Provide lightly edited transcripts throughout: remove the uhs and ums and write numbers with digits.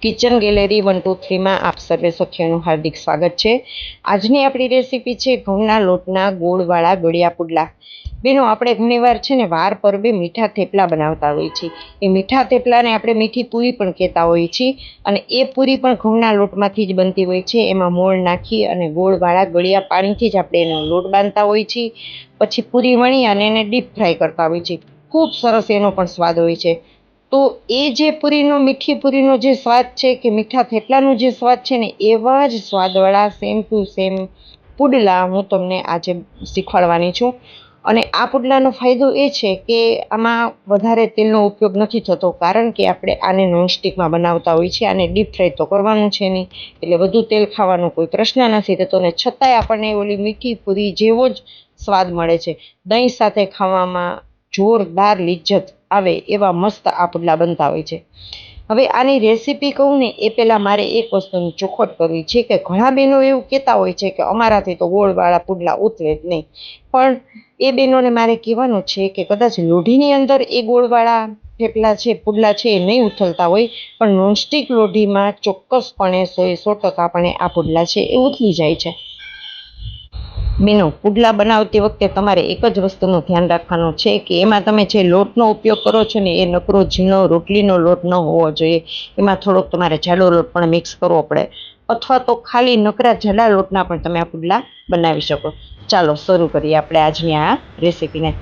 Kitchen gallery 123 માં આપ સર્વે સખીઓનું હાર્દિક સ્વાગત છે। આજની આપણી રેસીપી છે ઘઉંના લોટના ગોળવાળા ગળ્યા પુડલા। બેનો આપણે ઘણીવાર છે ને વાર પરબે મીઠા થેપલા બનાવતા હોઈએ છીએ। એ મીઠા થેપલાને આપણે મીઠી પૂરી પણ કહેતા હોઈએ છીએ અને એ પૂરી પણ ઘઉંના લોટમાંથી જ બનતી હોય છે। એમાં મોણ નાખી અને ગોળવાળા ગળ્યા પાણીથી જ આપણે એનો લોટ બાંધતા હોઈએ છીએ। પછી પૂરી વણી અને એને ડીપ ફ્રાય કરતા હોઈએ છીએ। ખૂબ સરસ એનો પણ સ્વાદ હોય છે। તો એ જે પૂરીનો મીઠી પૂરીનો જે સ્વાદ છે કે મીઠા થેપલાનો જે સ્વાદ છે ને એવા જ સ્વાદવાળા સેમ ટુ સેમ પુડલા હું તમને આજે શીખવાડવાની છું। અને આ પુડલાનો ફાયદો એ છે કે આમાં વધારે તેલનો ઉપયોગ નથી થતો, કારણ કે આપણે આને નોનસ્ટિકમાં બનાવતા હોઈએ છીએ। આને ડીપ ફ્રાય તો કરવાનું છે નહીં, એટલે વધુ તેલ ખાવાનો કોઈ પ્રશ્ન નથી થતો ને છતાંય આપણને ઓલી મીઠી પૂરી જેવો જ સ્વાદ મળે છે। દહીં સાથે ખાવામાં જોરદાર લિજ્જત આવે એવા મસ્ત આ પુડલા બનતા હોય છે। હવે આની રેસીપી કહું ને એ પહેલાં મારે એક વસ્તુની ચોખવટ કરવી છે કે ઘણા બહેનો એવું કહેતા હોય છે કે અમારાથી તો ગોળવાળા પુડલા ઉતરે જ નહીં, પણ એ બહેનોને મારે કહેવાનું છે કે કદાચ લોઢીની અંદર એ ગોળવાળા થેપલા છે પુડલા છે એ નહીં ઉથલતા હોય, પણ નોનસ્ટિક લોઢીમાં ચોક્કસપણે 100% આ પુડલા છે એ ઉથલી જાય છે। બેનો, પુડલા બનાવતી વખતે તમારે એક જ વસ્તુનું ધ્યાન રાખવાનું છે કે એમાં તમે જે લોટનો ઉપયોગ કરો છો ને એ નકરો ઝીણો રોટલીનો લોટ ન હોવો જોઈએ। એમાં થોડોક તમારે જાડો લોટ પણ મિક્સ કરવો પડે, અથવા તો ખાલી નકરા જાડા લોટના પણ તમે આ પુડલા બનાવી શકો। ચાલો શરૂ કરીએ આપણે આજની આ રેસીપીને।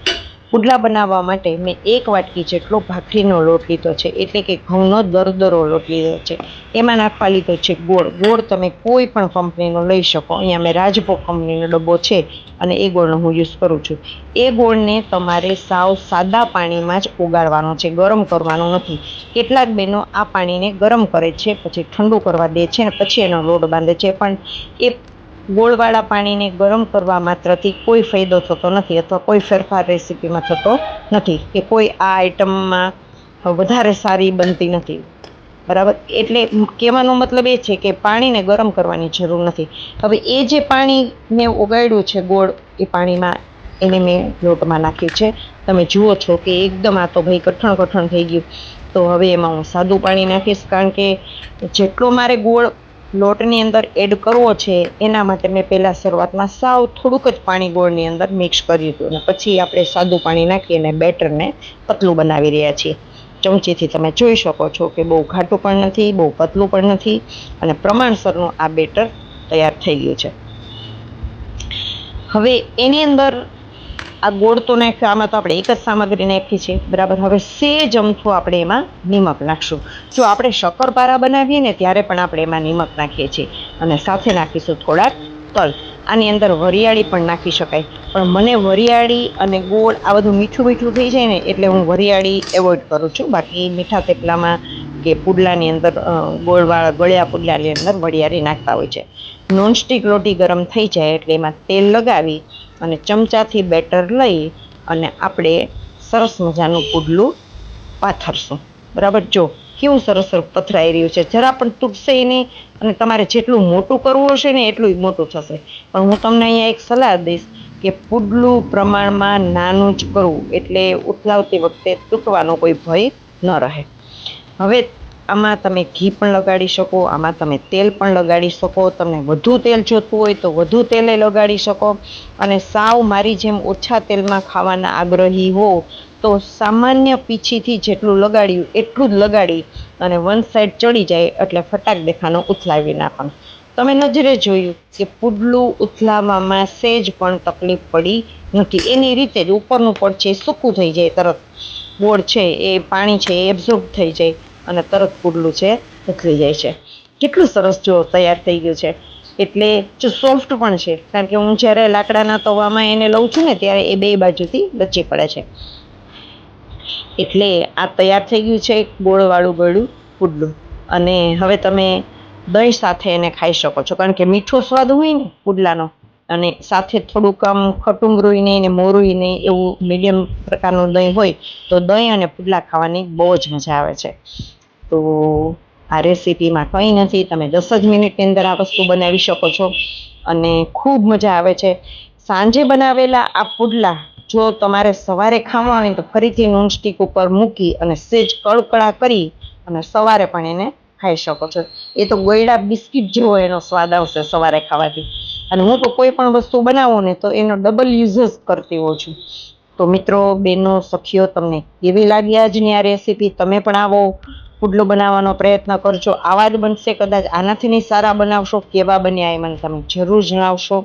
પુડલા બનાવવા માટે મેં 1 વાટકી જેટલો ભાખરીનો લોટ લીધો છે, એટલે કે ઘઉંનો દરદરો લોટ લીધો છે। એમાં નાખવા લીધો છે ગોળ। ગોળ તમે કોઈ પણ કંપનીનો લઈ શકો, અહીંયા મેં રાજભોગ કંપનીનો ડબ્બો છે અને એ ગોળનો હું યુઝ કરું છું। એ ગોળને તમારે સાવ સાદા પાણીમાં જ ઓગાળવાનો છે, ગરમ કરવાનો નથી। કેટલાક બહેનો આ પાણીને ગરમ કરે છે, પછી ઠંડુ કરવા દે છે અને પછી એનો લોટ બાંધે છે, પણ એ ગોળવાળા પાણીને ગરમ કરવા માત્રથી કોઈ ફાયદો થતો નથી, અથવા કોઈ ફેરફાર રેસીપીમાં થતો નથી, કે કોઈ આ આઈટમમાં વધારે સારી બનતી નથી, બરાબર। એટલે કહેવાનો મતલબ એ છે કે પાણીને ગરમ કરવાની જરૂર નથી। હવે એ જે પાણી મેં ઓગાળ્યું છે ગોળ, એ પાણીમાં એને મેં લોટમાં નાખ્યું છે। તમે જુઓ છો કે એકદમ આ તો ભાઈ કઠણ કઠણ થઈ ગયું। તો હવે એમાં હું સાદું પાણી નાખીશ, કારણ કે જેટલો મારે ગોળ લોટની અંદર એડ કરવો છે એના માટે મેં પહેલાં શરૂઆતમાં સાવ થોડુંક જ પાણી ગોળની અંદર મિક્સ કર્યું હતું, અને પછી આપણે સાદું પાણી નાખી અને બેટરને પતલું બનાવી રહ્યા છીએ। ચમચીથી તમે જોઈ શકો છો કે બહુ ઘાટું પણ નથી, બહુ પતલું પણ નથી, અને પ્રમાણસરનું આ બેટર તૈયાર થઈ ગયું છે। હવે એની અંદર આ ગોળ તો નાખ્યો, આમાં તો આપણે એક જ સામગ્રી નાખી છે, બરાબર। હવે સેજ અમથું આપણે એમાં નિમક નાખશું। જો આપણે શક્કરપારા બનાવીએ ને ત્યારે પણ આપણે એમાં નિમક નાખીએ છીએ, અને સાથે નાખીશું થોડાક તલ। આની અંદર વરિયાળી પણ નાખી શકાય, પણ મને વરિયાળી અને ગોળ આ બધું મીઠું મીઠું થઈ જાય ને એટલે હું વરિયાળી એવોઇડ કરું છું। બાકી મીઠા થેપલામાં કે પુડલાની અંદર ગોળવાળા ગળ્યા પુડલાની અંદર વરિયાળી નાખતા હોય છે। નોનસ્ટિક લોટી ગરમ થઈ જાય એટલે એમાં તેલ લગાવી અને ચમચાથી બેટર લઈ અને આપણે સરસ મજાનું પુડલું પાથરશું, બરાબર। જો કેવું સરસ સરસ પથરાઈ રહ્યું છે, જરા પણ તૂટશે નહીં, અને તમારે જેટલું મોટું કરવું હશે ને એટલું જ મોટું થશે। પણ હું તમને અહીંયા એક સલાહ દઈશ કે પુડલું પ્રમાણમાં નાનું જ કરવું, એટલે ઉથલાવતી વખતે તૂટવાનો કોઈ ભય ન રહે। હવે આમાં તમે ઘી પણ લગાડી શકો, આમાં તમે તેલ પણ લગાડી શકો, તમને વધુ તેલ જોતું હોય તો વધુ તેલે લગાડી શકો, અને સાવ મારી જેમ ઓછા તેલમાં ખાવાના આગ્રહી હો તો સામાન્ય પીછીથી જેટલું લગાડ્યું એટલું જ લગાડી અને વન સાઈડ ચડી જાય એટલે ફટાક દેખાનો ઉથલાવી નાખવાનું। તમે નજરે જોયું કે પુડલું ઉથલાવવામાં સહેજ પણ તકલીફ પડી નથી, એની રીતે જ ઉપરનું પડ છે સૂકું થઈ જાય, તરત ગોળ છે એ પાણી છે એ એબ્ઝોર્બ થઈ જાય અને તરત પુડલું છે ઉથલી જાય છે। કેટલું સરસ જો તૈયાર થઈ ગયું છે, એટલે જો સોફ્ટ પણ છે, કારણ કે હું જ્યારે લાકડાના તવામાં એને લઉં છું ને ત્યારે એ બે બાજુથી લચી પડે છે। એટલે આ તૈયાર થઈ ગયું છે ગોળવાળું ગળ્યું પુડલું, અને હવે તમે દહીં સાથે એને ખાઈ શકો છો, કારણ કે મીઠો સ્વાદ હોય ને પુડલાનો, અને સાથે થોડુંક આમ ખટુંગરું નહીં ને મોરું નહીં, એવું મીડિયમ પ્રકારનું દહીં હોય તો દહીં અને પુડલા ખાવાની બહુ જ મજા આવે છે। તો આ રેસીપીમાં કંઈ નથી, તમે 10 જ મિનિટની અંદર આ વસ્તુ બનાવી શકો છો અને ખૂબ મજા આવે છે। સાંજે બનાવેલા આ પુડલા જો તમારે સવારે ખાવા હોય તો ફરીથી નોનસ્ટિક ઉપર મૂકી અને સેજ કડકડા કરી અને સવારે પણ એને ખાઈ શકો છો. એ તો ગોયડા બિસ્કિટ જેવો એનો સ્વાદ આવશે સવારે ખાવાથી. અને હું તો કોઈ પણ વસ્તુ બનાવું ને તો એનો ડબલ યુઝ જ કરતી હોઉં છું. તો મિત્રો, બેનો, સખીઓ, તમને કેવી લાગી આજની આ રેસીપી? તમે પણ આવો પુડલો બનાવવાનો પ્રયત્ન કરજો. આવા જ બનશે કદાચ, આનાથી નહીં સારા બનાવશો. કેવા બન્યા એ મને તમે જરૂર જણાવશો.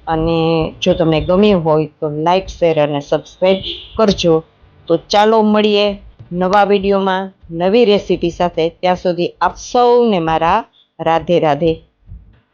અને જો તમને ગમ્યું હોય તો લાઈક, શેર અને સબસ્ક્રાઈબ કરજો. તો ચાલો મળીએ નવા વિડીયોમાં નવી રેસીપી સાથે. ત્યાં સુધી આપ સૌને મારા રાધે રાધે.